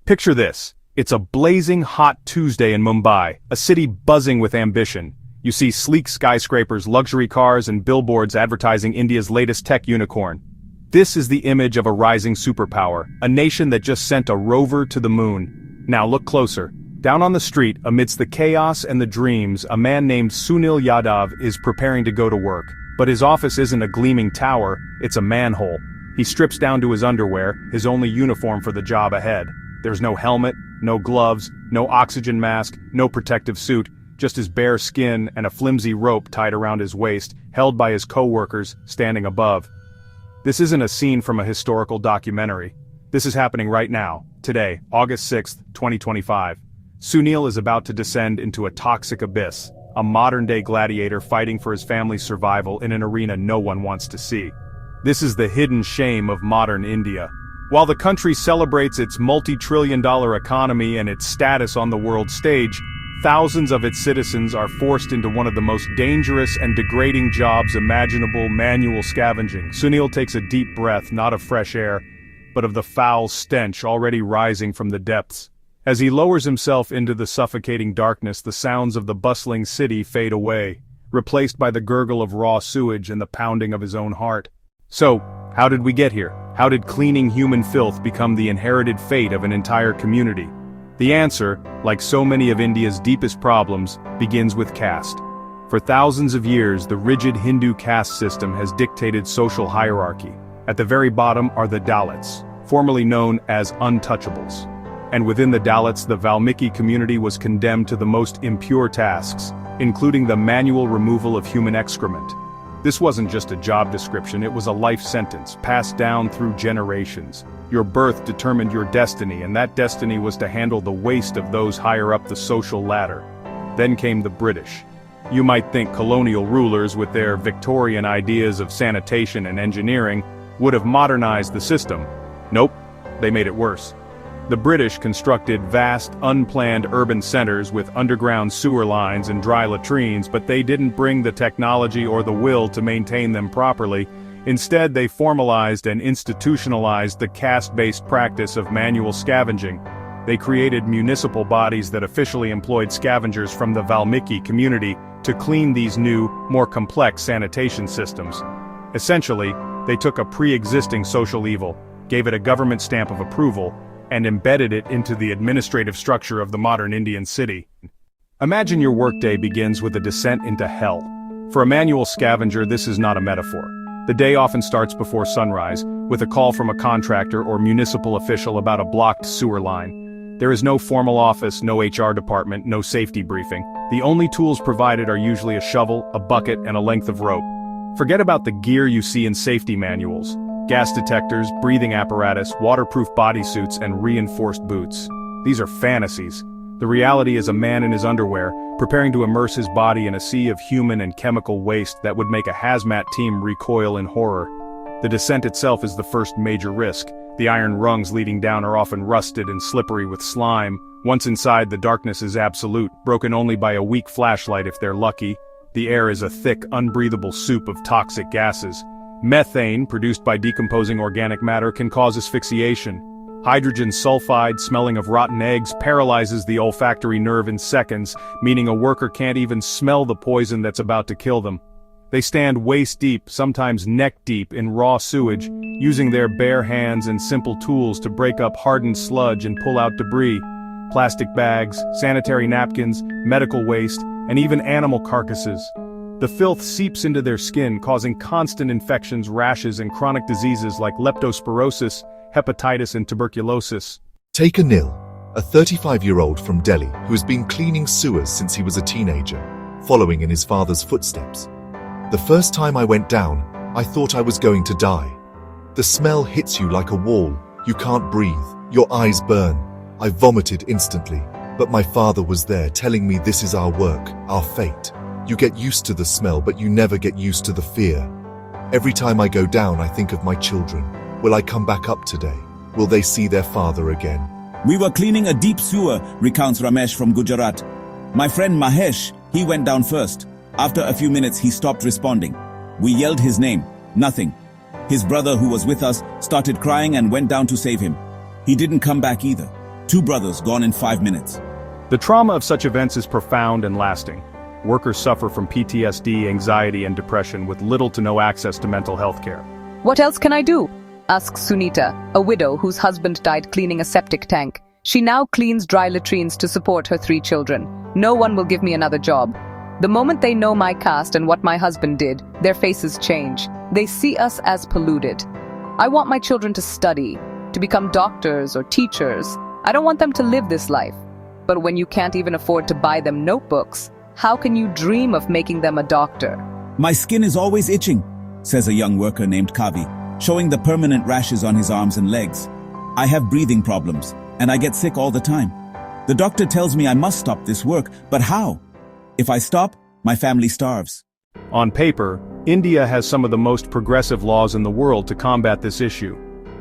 Picture this. It's a blazing hot Tuesday in Mumbai, a city buzzing with ambition. You see sleek skyscrapers, luxury cars, and billboards advertising India's latest tech unicorn. This is the image of a rising superpower, a nation that just sent a rover to the moon. Now look closer. Down on the street, amidst the chaos and the dreams, a man named Sunil Yadav is preparing to go to work. But his office isn't a gleaming tower, it's a manhole. He strips down to his underwear, his only uniform for the job ahead. There's no helmet, no gloves, no oxygen mask, no protective suit, just his bare skin and a flimsy rope tied around his waist, held by his co-workers, standing above. This isn't a scene from a historical documentary. This is happening right now, today, August 6, 2025. Sunil is about to descend into a toxic abyss, a modern-day gladiator fighting for his family's survival in an arena no one wants to see. This is the hidden shame of modern India. While the country celebrates its multi-trillion-dollar economy and its status on the world stage, thousands of its citizens are forced into one of the most dangerous and degrading jobs imaginable: manual scavenging. Sunil takes a deep breath, not of fresh air, but of the foul stench already rising from the depths. As he lowers himself into the suffocating darkness, the sounds of the bustling city fade away, replaced by the gurgle of raw sewage and the pounding of his own heart. So, how did we get here? How did cleaning human filth become the inherited fate of an entire community? The answer, like so many of India's deepest problems, begins with caste. For thousands of years, the rigid Hindu caste system has dictated social hierarchy. At the very bottom are the Dalits, formerly known as untouchables. And within the Dalits, the Valmiki community was condemned to the most impure tasks, including the manual removal of human excrement. This wasn't just a job description, it was a life sentence, passed down through generations. Your birth determined your destiny, and that destiny was to handle the waste of those higher up the social ladder. Then came the British. You might think colonial rulers, with their Victorian ideas of sanitation and engineering, would have modernized the system. Nope, they made it worse. The British constructed vast, unplanned urban centers with underground sewer lines and dry latrines, but they didn't bring the technology or the will to maintain them properly. Instead, they formalized and institutionalized the caste-based practice of manual scavenging. They created municipal bodies that officially employed scavengers from the Valmiki community to clean these new, more complex sanitation systems. Essentially, they took a pre-existing social evil, gave it a government stamp of approval, and embedded it into the administrative structure of the modern Indian city. Imagine your workday begins with a descent into hell. For a manual scavenger, this is not a metaphor. The day often starts before sunrise, with a call from a contractor or municipal official about a blocked sewer line. There is no formal office, no HR department, no safety briefing. The only tools provided are usually a shovel, a bucket, and a length of rope. Forget about the gear you see in safety manuals. Gas detectors, breathing apparatus, waterproof bodysuits, and reinforced boots. These are fantasies. The reality is a man in his underwear, preparing to immerse his body in a sea of human and chemical waste that would make a hazmat team recoil in horror. The descent itself is the first major risk. The iron rungs leading down are often rusted and slippery with slime. Once inside, the darkness is absolute, broken only by a weak flashlight if they're lucky. The air is a thick, unbreathable soup of toxic gases. Methane, produced by decomposing organic matter, can cause asphyxiation. Hydrogen sulfide, smelling of rotten eggs, paralyzes the olfactory nerve in seconds, meaning a worker can't even smell the poison that's about to kill them. They stand waist-deep, sometimes neck-deep, in raw sewage, using their bare hands and simple tools to break up hardened sludge and pull out debris. Plastic bags, sanitary napkins, medical waste, and even animal carcasses. The filth seeps into their skin, causing constant infections, rashes, and chronic diseases like leptospirosis, hepatitis, and tuberculosis. Take Anil, a 35-year-old from Delhi who has been cleaning sewers since he was a teenager, following in his father's footsteps. The first time I went down, I thought I was going to die. The smell hits you like a wall, you can't breathe, your eyes burn. I vomited instantly, but my father was there telling me this is our work, our fate. You get used to the smell, but you never get used to the fear. Every time I go down, I think of my children. Will I come back up today? Will they see their father again? We were cleaning a deep sewer, recounts Ramesh from Gujarat. My friend Mahesh, he went down first. After a few minutes, he stopped responding. We yelled his name. Nothing. His brother, who was with us, started crying and went down to save him. He didn't come back either. 2 brothers gone in 5 minutes. The trauma of such events is profound and lasting. Workers suffer from PTSD, anxiety, and depression with little to no access to mental health care. What else can I do? Asks Sunita, a widow whose husband died cleaning a septic tank. She now cleans dry latrines to support her 3 children. No one will give me another job. The moment they know my caste and what my husband did, their faces change. They see us as polluted. I want my children to study, to become doctors or teachers. I don't want them to live this life. But when you can't even afford to buy them notebooks, how can you dream of making them a doctor? My skin is always itching, says a young worker named Kavi, showing the permanent rashes on his arms and legs. I have breathing problems, and I get sick all the time. The doctor tells me I must stop this work, but how? If I stop, my family starves. On paper, India has some of the most progressive laws in the world to combat this issue.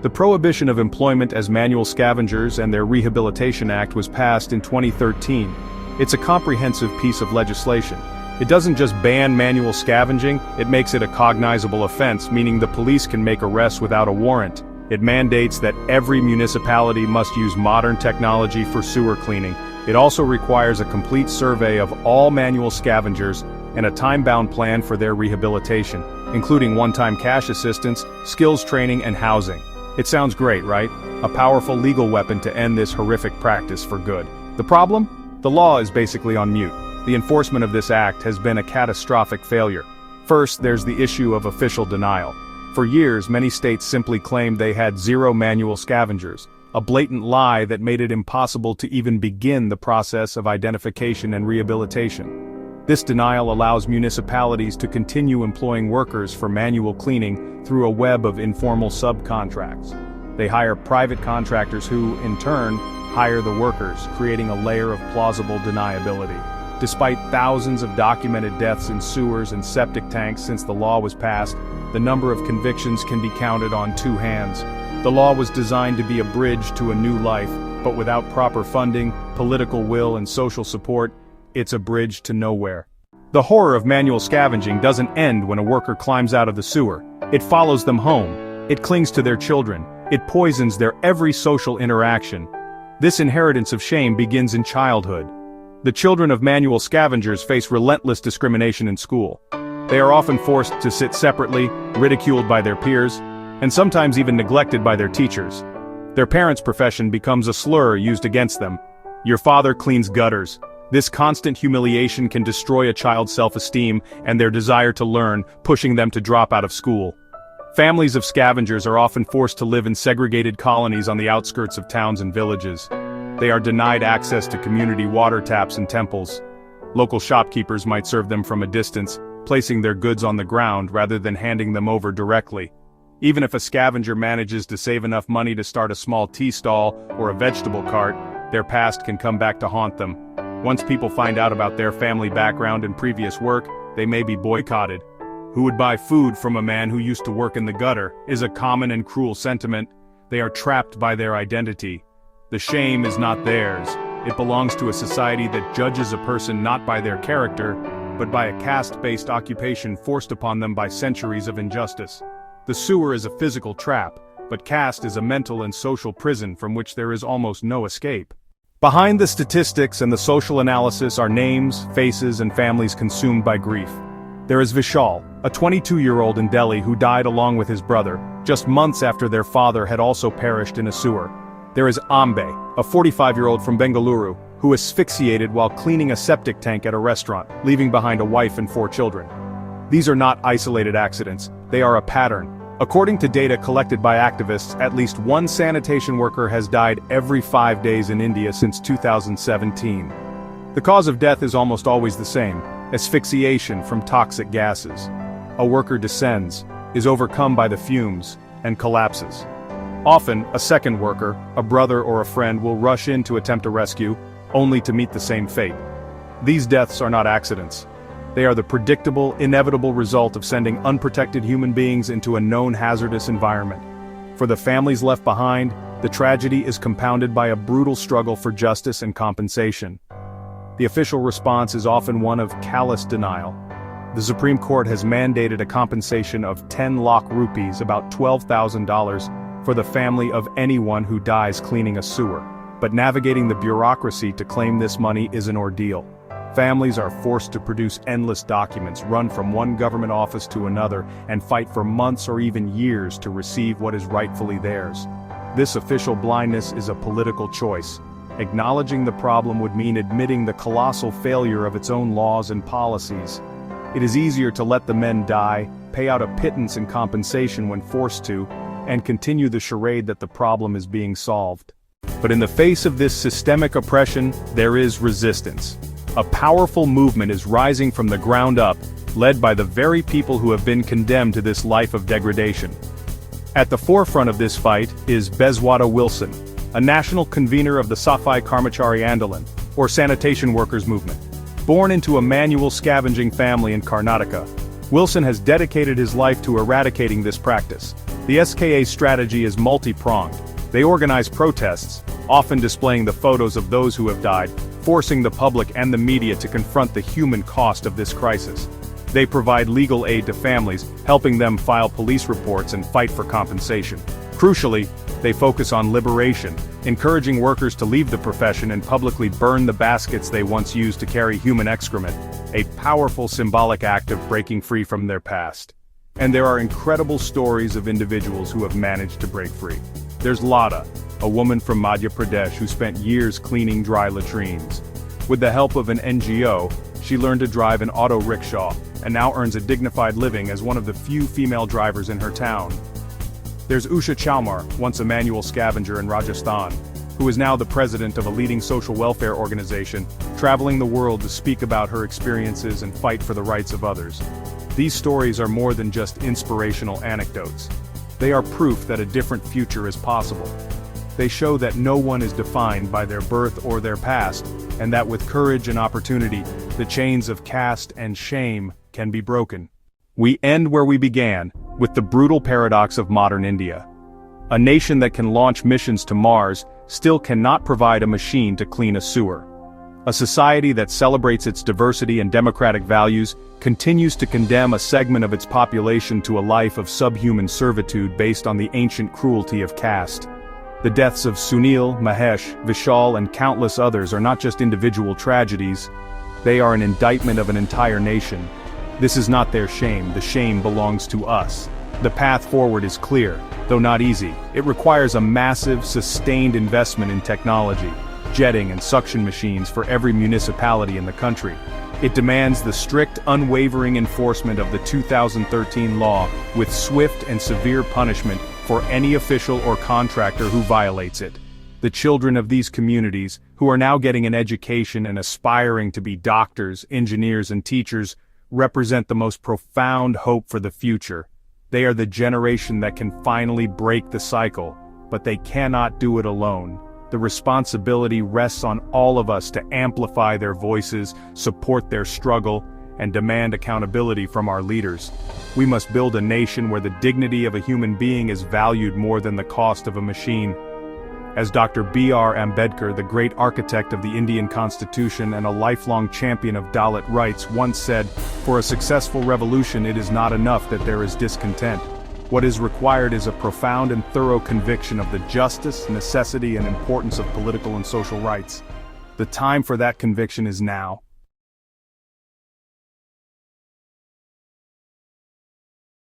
The Prohibition of Employment as Manual Scavengers and their Rehabilitation Act was passed in 2013. It's a comprehensive piece of legislation. It doesn't just ban manual scavenging, it makes it a cognizable offense, meaning the police can make arrests without a warrant. It mandates that every municipality must use modern technology for sewer cleaning. It also requires a complete survey of all manual scavengers and a time-bound plan for their rehabilitation, including one-time cash assistance, skills training, and housing. It sounds great, right? A powerful legal weapon to end this horrific practice for good. The problem? The law is basically on mute. The enforcement of this act has been a catastrophic failure. First, there's the issue of official denial. For years, many states simply claimed they had 0 manual scavengers, a blatant lie that made it impossible to even begin the process of identification and rehabilitation. This denial allows municipalities to continue employing workers for manual cleaning through a web of informal subcontracts. They hire private contractors who, in turn, hire the workers, creating a layer of plausible deniability. Despite thousands of documented deaths in sewers and septic tanks since the law was passed, the number of convictions can be counted on 2 hands. The law was designed to be a bridge to a new life, but without proper funding, political will, and social support, it's a bridge to nowhere. The horror of manual scavenging doesn't end when a worker climbs out of the sewer. It follows them home. It clings to their children. It poisons their every social interaction. This inheritance of shame begins in childhood. The children of manual scavengers face relentless discrimination in school. They are often forced to sit separately, ridiculed by their peers, and sometimes even neglected by their teachers. Their parents' profession becomes a slur used against them. Your father cleans gutters. This constant humiliation can destroy a child's self-esteem and their desire to learn, pushing them to drop out of school. Families of scavengers are often forced to live in segregated colonies on the outskirts of towns and villages. They are denied access to community water taps and temples. Local shopkeepers might serve them from a distance, placing their goods on the ground rather than handing them over directly. Even if a scavenger manages to save enough money to start a small tea stall or a vegetable cart, their past can come back to haunt them. Once people find out about their family background and previous work, they may be boycotted. Who would buy food from a man who used to work in the gutter is a common and cruel sentiment. They are trapped by their identity. The shame is not theirs. It belongs to a society that judges a person not by their character, but by a caste-based occupation forced upon them by centuries of injustice. The sewer is a physical trap, but caste is a mental and social prison from which there is almost no escape. Behind the statistics and the social analysis are names, faces, and families consumed by grief. There is Vishal, a 22-year-old in Delhi who died along with his brother, just months after their father had also perished in a sewer. There is Ambe, a 45-year-old from Bengaluru, who asphyxiated while cleaning a septic tank at a restaurant, leaving behind a wife and 4 children. These are not isolated accidents, they are a pattern. According to data collected by activists, at least 1 sanitation worker has died every 5 days in India since 2017. The cause of death is almost always the same: asphyxiation from toxic gases. A worker descends, is overcome by the fumes, and collapses. Often, a second worker, a brother or a friend, will rush in to attempt a rescue, only to meet the same fate. These deaths are not accidents. They are the predictable, inevitable result of sending unprotected human beings into a known hazardous environment. For the families left behind, the tragedy is compounded by a brutal struggle for justice and compensation. The official response is often one of callous denial. The Supreme Court has mandated a compensation of 10 lakh rupees, about $12,000, for the family of anyone who dies cleaning a sewer. But navigating the bureaucracy to claim this money is an ordeal. Families are forced to produce endless documents, run from one government office to another, and fight for months or even years to receive what is rightfully theirs. This official blindness is a political choice. Acknowledging the problem would mean admitting the colossal failure of its own laws and policies. It is easier to let the men die, pay out a pittance in compensation when forced to, and continue the charade that the problem is being solved. But in the face of this systemic oppression, there is resistance. A powerful movement is rising from the ground up, led by the very people who have been condemned to this life of degradation. At the forefront of this fight is Bezwada Wilson, a national convener of the Safai Karmachari Andolan, or sanitation workers movement. Born into a manual scavenging family in Karnataka, Wilson has dedicated his life to eradicating this practice. The SKA's strategy is multi-pronged. They organize protests, often displaying the photos of those who have died, forcing the public and the media to confront the human cost of this crisis. They provide legal aid to families, helping them file police reports and fight for compensation. Crucially, they focus on liberation, encouraging workers to leave the profession and publicly burn the baskets they once used to carry human excrement, a powerful symbolic act of breaking free from their past. And there are incredible stories of individuals who have managed to break free. There's Lada, a woman from Madhya Pradesh who spent years cleaning dry latrines. With the help of an NGO, she learned to drive an auto rickshaw, and now earns a dignified living as one of the few female drivers in her town. There's Usha Chalmar, once a manual scavenger in Rajasthan, who is now the president of a leading social welfare organization, traveling the world to speak about her experiences and fight for the rights of others. These stories are more than just inspirational anecdotes. They are proof that a different future is possible. They show that no one is defined by their birth or their past, and that with courage and opportunity, the chains of caste and shame can be broken. We end where we began, with the brutal paradox of modern India. A nation that can launch missions to Mars still cannot provide a machine to clean a sewer. A society that celebrates its diversity and democratic values continues to condemn a segment of its population to a life of subhuman servitude based on the ancient cruelty of caste. The deaths of Sunil, Mahesh, Vishal, and countless others are not just individual tragedies, they are an indictment of an entire nation. This is not their shame, the shame belongs to us. The path forward is clear, though not easy. It requires a massive, sustained investment in technology, jetting and suction machines for every municipality in the country. It demands the strict, unwavering enforcement of the 2013 law, with swift and severe punishment for any official or contractor who violates it. The children of these communities, who are now getting an education and aspiring to be doctors, engineers, and teachers, represent the most profound hope for the future. They are the generation that can finally break the cycle, but they cannot do it alone. The responsibility rests on all of us to amplify their voices, support their struggle, and demand accountability from our leaders. We must build a nation where the dignity of a human being is valued more than the cost of a machine. As Dr. B.R. Ambedkar, the great architect of the Indian Constitution and a lifelong champion of Dalit rights, once said, "For a successful revolution it is not enough that there is discontent. What is required is a profound and thorough conviction of the justice, necessity, and importance of political and social rights." The time for that conviction is now.